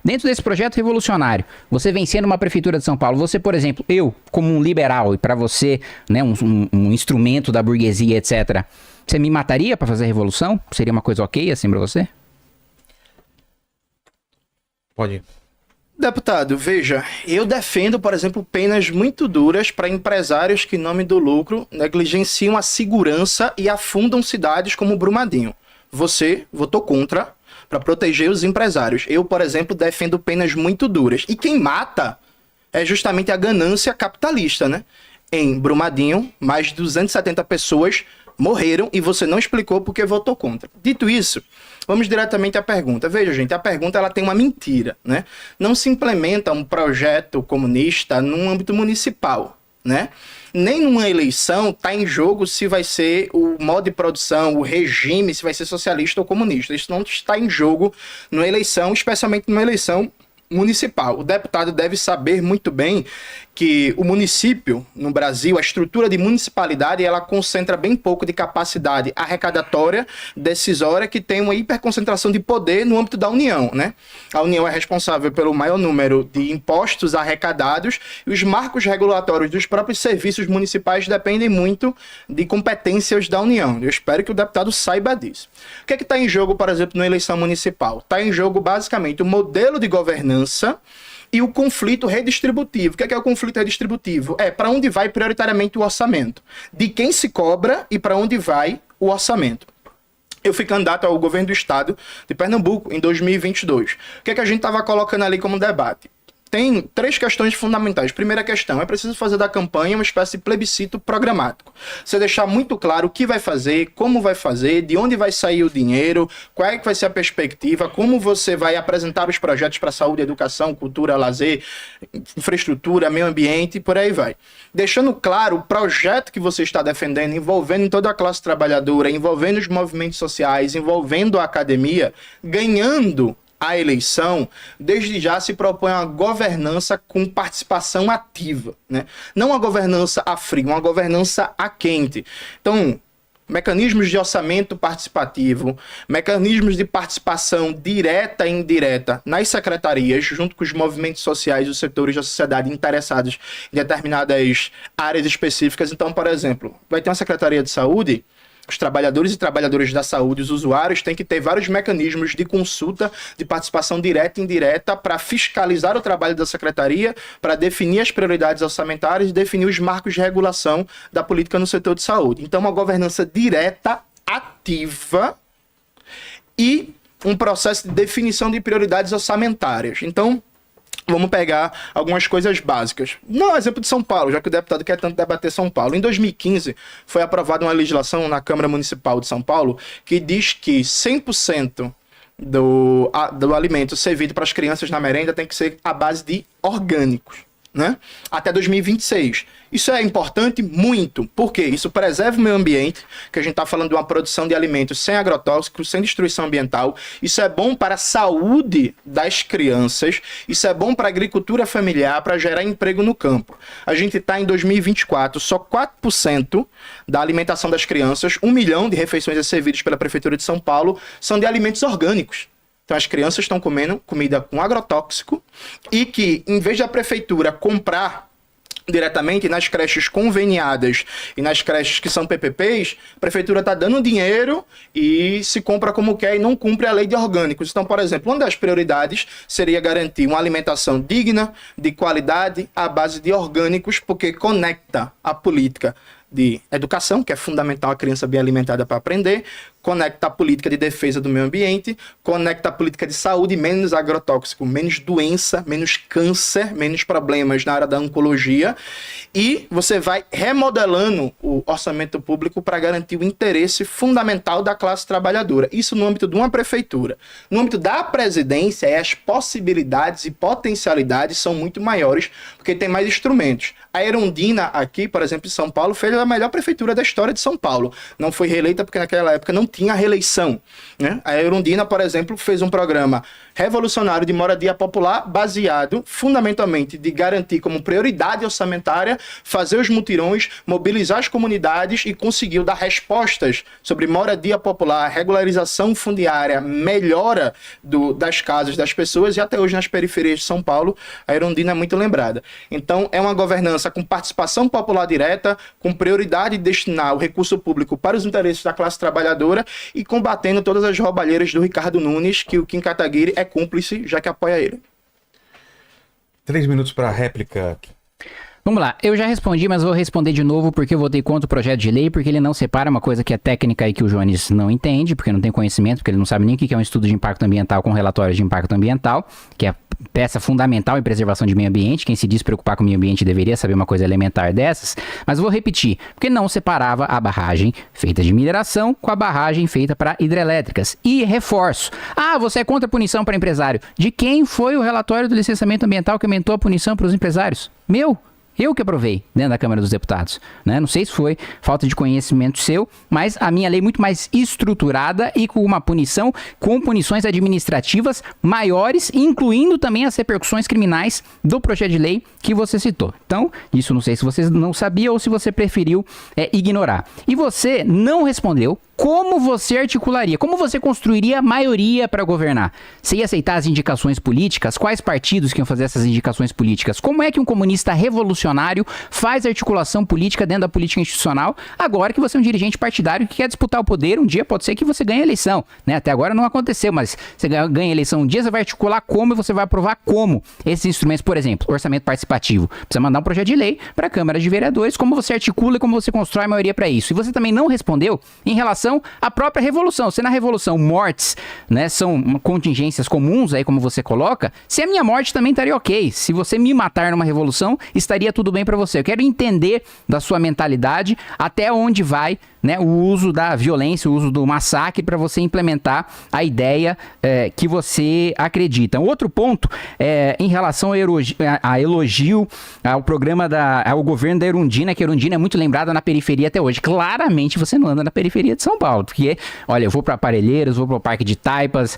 Dentro desse projeto revolucionário, você vencendo uma prefeitura de São Paulo, você, por exemplo, eu, como um liberal, e para você, né, um instrumento da burguesia, etc., você me mataria para fazer a revolução? Seria uma coisa ok assim para você? Pode ir. Deputado, veja, eu defendo, por exemplo, penas muito duras para empresários que, em nome do lucro, negligenciam a segurança e afundam cidades como Brumadinho. Você votou contra para proteger os empresários. Eu, por exemplo, defendo penas muito duras. E quem mata é justamente a ganância capitalista, né? Em Brumadinho, mais de 270 pessoas morreram e você não explicou porque votou contra. Dito isso, vamos diretamente à pergunta. Veja, gente, a pergunta ela tem uma mentira, né? Não se implementa um projeto comunista num âmbito municipal, né? Nem numa eleição está em jogo se vai ser o modo de produção, o regime, se vai ser socialista ou comunista. Isso não está em jogo numa eleição, especialmente numa eleição municipal. O deputado deve saber muito bem que o município, no Brasil, a estrutura de municipalidade, ela concentra bem pouco de capacidade arrecadatória, decisória, que tem uma hiperconcentração de poder no âmbito da União, né? A União é responsável pelo maior número de impostos arrecadados e os marcos regulatórios dos próprios serviços municipais dependem muito de competências da União. Eu espero que o deputado saiba disso. O que é que está em jogo, por exemplo, na eleição municipal? Está em jogo, basicamente, o modelo de governança e o conflito redistributivo. O que é o conflito redistributivo? É para onde vai prioritariamente o orçamento, de quem se cobra e para onde vai o orçamento. Eu fui candidato ao governo do estado de Pernambuco em 2022. O que é que a gente estava colocando ali como debate? Tem três questões fundamentais. Primeira questão, é preciso fazer da campanha uma espécie de plebiscito programático. Você deixar muito claro o que vai fazer, como vai fazer, de onde vai sair o dinheiro, qual é que vai ser a perspectiva, como você vai apresentar os projetos para saúde, educação, cultura, lazer, infraestrutura, meio ambiente e por aí vai. Deixando claro o projeto que você está defendendo, envolvendo toda a classe trabalhadora, envolvendo os movimentos sociais, envolvendo a academia, ganhando a eleição, desde já se propõe uma governança com participação ativa, né? Não uma governança a frio, uma governança a quente. Então, mecanismos de orçamento participativo, mecanismos de participação direta e indireta nas secretarias, junto com os movimentos sociais e os setores da sociedade interessados em determinadas áreas específicas. Então, por exemplo, vai ter uma secretaria de saúde. Os trabalhadores e trabalhadoras da saúde, os usuários, têm que ter vários mecanismos de consulta, de participação direta e indireta para fiscalizar o trabalho da secretaria, para definir as prioridades orçamentárias e definir os marcos de regulação da política no setor de saúde. Então, uma governança direta, ativa e um processo de definição de prioridades orçamentárias. Então, vamos pegar algumas coisas básicas. No exemplo de São Paulo, já que o deputado quer tanto debater São Paulo. Em 2015, foi aprovada uma legislação na Câmara Municipal de São Paulo que diz que 100% do alimento servido para as crianças na merenda tem que ser à base de orgânicos, né? Até 2026. Isso é importante? Muito. Por quê? Isso preserva o meio ambiente, que a gente está falando de uma produção de alimentos sem agrotóxicos, sem destruição ambiental. Isso é bom para a saúde das crianças. Isso é bom para a agricultura familiar, para gerar emprego no campo. A gente está em 2024, só 4% da alimentação das crianças, 1 milhão de refeições servidas pela Prefeitura de São Paulo, são de alimentos orgânicos. Então as crianças estão comendo comida com agrotóxico e que, em vez da prefeitura comprar diretamente nas creches conveniadas e nas creches que são PPPs, a prefeitura está dando dinheiro e se compra como quer e não cumpre a lei de orgânicos. Então, por exemplo, uma das prioridades seria garantir uma alimentação digna, de qualidade, à base de orgânicos, porque conecta a política de educação, que é fundamental a criança bem alimentada para aprender, conecta a política de defesa do meio ambiente, conecta a política de saúde, menos agrotóxico, menos doença, menos câncer, menos problemas na área da oncologia, e você vai remodelando o orçamento público para garantir o interesse fundamental da classe trabalhadora. Isso no âmbito de uma prefeitura. No âmbito da presidência, as possibilidades e potencialidades são muito maiores, porque tem mais instrumentos. A Erundina aqui, por exemplo, em São Paulo, fez a melhor prefeitura da história de São Paulo. Não foi reeleita porque naquela época não tinha reeleição, né? A Erundina, por exemplo, fez um programa revolucionário de moradia popular, baseado fundamentalmente de garantir como prioridade orçamentária, fazer os mutirões, mobilizar as comunidades e conseguiu dar respostas sobre moradia popular, regularização fundiária, melhora das casas das pessoas, e até hoje nas periferias de São Paulo, a Erundina é muito lembrada. Então, é uma governança com participação popular direta, com prioridade de destinar o recurso público para os interesses da classe trabalhadora e combatendo todas as roubalheiras do Ricardo Nunes, que o Kim Kataguiri é cúmplice, já que apoia ele. 3 minutos para a réplica. Vamos lá, eu já respondi, mas vou responder de novo porque eu votei contra o projeto de lei, porque ele não separa uma coisa que é técnica e que o Jones não entende, porque não tem conhecimento, porque ele não sabe nem o que é um estudo de impacto ambiental com relatório de impacto ambiental, que é peça fundamental em preservação de meio ambiente. Quem se diz preocupar com o meio ambiente deveria saber uma coisa elementar dessas, mas vou repetir, porque não separava a barragem feita de mineração com a barragem feita para hidrelétricas. E reforço, você é contra a punição para empresário. De quem foi o relatório do licenciamento ambiental que aumentou a punição para os empresários? Eu que aprovei dentro da Câmara dos Deputados, né? Não sei se foi falta de conhecimento seu, mas a minha lei é muito mais estruturada e com uma punição, com punições administrativas maiores, incluindo também as repercussões criminais do projeto de lei que você citou. Então, isso não sei se você não sabia ou se você preferiu ignorar. E você não respondeu como você articularia, como você construiria maioria para governar. Você ia aceitar as indicações políticas? Quais partidos que iam fazer essas indicações políticas? Como é que um comunista revolucionário faz articulação política dentro da política institucional, agora que você é um dirigente partidário que quer disputar o poder? Um dia pode ser que você ganhe a eleição, né? Até agora não aconteceu, mas você ganha a eleição um dia, você vai articular como e você vai aprovar como esses instrumentos, por exemplo, orçamento participativo. Precisa mandar um projeto de lei para a Câmara de Vereadores, como você articula e como você constrói a maioria para isso. E você também não respondeu em relação à própria revolução. Se na revolução mortes, né, são contingências comuns, aí como você coloca, se a minha morte também estaria ok. Se você me matar numa revolução, estaria tudo bem para você. Eu quero entender da sua mentalidade até onde vai, né, o uso da violência, o uso do massacre para você implementar a ideia que você acredita. Outro ponto em relação a elogio ao programa ao governo da Erundina, que a Erundina é muito lembrada na periferia até hoje. Claramente você não anda na periferia de São Paulo, porque, olha, eu vou para Parelheiros, vou para o Parque de Taipas,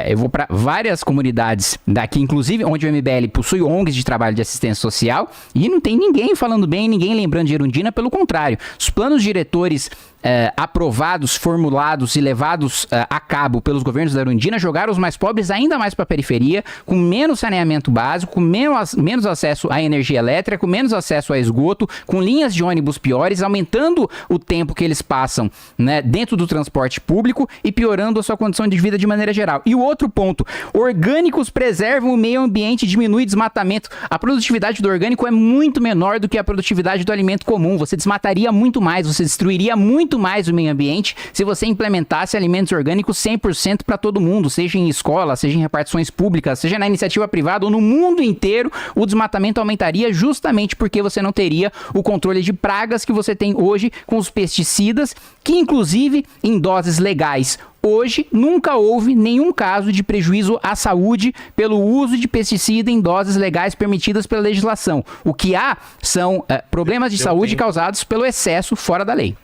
eu vou para várias comunidades daqui, inclusive onde o MBL possui ONGs de trabalho de assistência social, e não tem ninguém falando bem, ninguém lembrando de Erundina, pelo contrário. Os planos diretores aprovados, formulados e levados a cabo pelos governos da Erundina jogaram os mais pobres ainda mais para a periferia, com menos saneamento básico, com menos acesso à energia elétrica, com menos acesso a esgoto, com linhas de ônibus piores, aumentando o tempo que eles passam, né, dentro do transporte público e piorando a sua condição de vida de maneira geral. E o outro ponto, orgânicos preservam o meio ambiente e diminuem desmatamento. A produtividade do orgânico é muito menor do que a produtividade do alimento comum. Você desmataria muito mais, você destruiria muito mais o meio ambiente se você implementasse alimentos orgânicos 100% para todo mundo, seja em escola, seja em repartições públicas, seja na iniciativa privada ou no mundo inteiro. O desmatamento aumentaria justamente porque você não teria o controle de pragas que você tem hoje com os pesticidas, que inclusive em doses legais hoje nunca houve nenhum caso de prejuízo à saúde pelo uso de pesticida em doses legais permitidas pela legislação. O que há são problemas de saúde causados pelo excesso fora da lei.